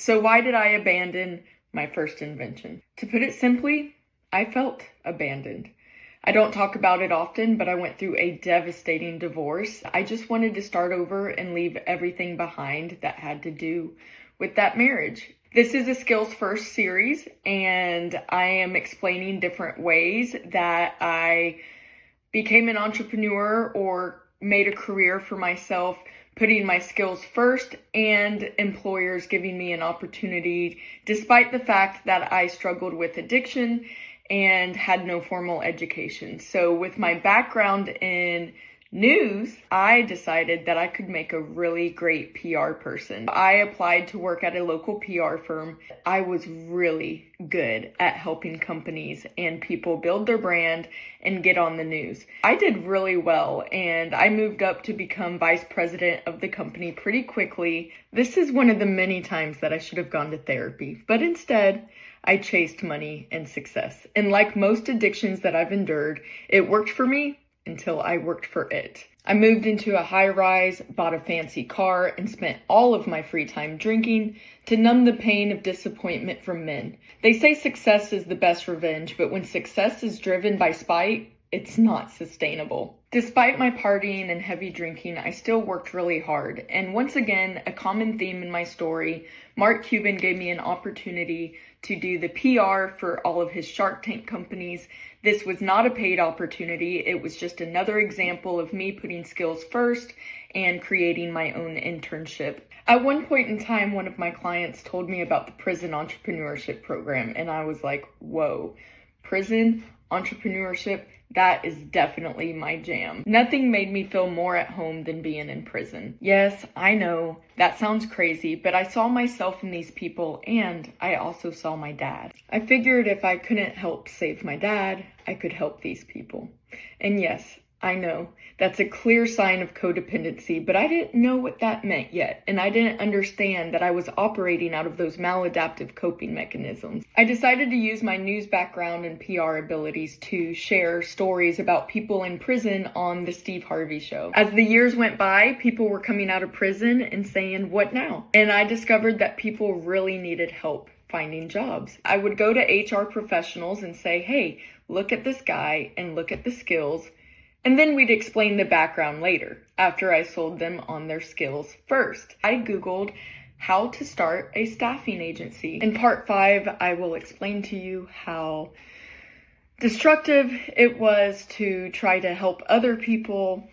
So why did I abandon my first invention? To put it simply, I felt abandoned. I don't talk about it often, but I went through a devastating divorce. I just wanted to start over and leave everything behind that had to do with that marriage. This is a Skills First series, and I am explaining different ways that I became an entrepreneur or made a career for myself, putting my skills first and employers giving me an opportunity despite the fact that I struggled with addiction and had no formal education. So with my background in news, I decided that I could make a really great PR person. I applied to work at a local PR firm. I was really good at helping companies and people build their brand and get on the news. I did really well, and I moved up to become vice president of the company pretty quickly. This is one of the many times that I should have gone to therapy, but instead, I chased money and success. And like most addictions that I've endured, it worked for me until I worked for it. I moved into a high-rise, bought a fancy car, and spent all of my free time drinking to numb the pain of disappointment from men. They say success is the best revenge, but when success is driven by spite, it's not sustainable. Despite my partying and heavy drinking, I still worked really hard. And once again, a common theme in my story, Mark Cuban gave me an opportunity to do the PR for all of his Shark Tank companies. This was not a paid opportunity. It was just another example of me putting skills first and creating my own internship. At one point in time, one of my clients told me about the prison entrepreneurship program, and I was like, whoa, prison entrepreneurship? That is definitely my jam. Nothing made me feel more at home than being in prison. Yes, I know, that sounds crazy, but I saw myself in these people, and I also saw my dad. I figured if I couldn't help save my dad, I could help these people. And yes, I know, that's a clear sign of codependency, but I didn't know what that meant yet, and I didn't understand that I was operating out of those maladaptive coping mechanisms. I decided to use my news background and PR abilities to share stories about people in prison on The Steve Harvey Show. As the years went by, people were coming out of prison and saying, "What now?" And I discovered that people really needed help finding jobs. I would go to HR professionals and say, "Hey, look at this guy and look at the skills." And then we'd explain the background later, after I sold them on their skills first. I Googled how to start a staffing agency. In part 5, I will explain to you how destructive it was to try to help other people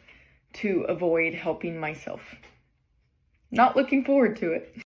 to avoid helping myself. Not looking forward to it.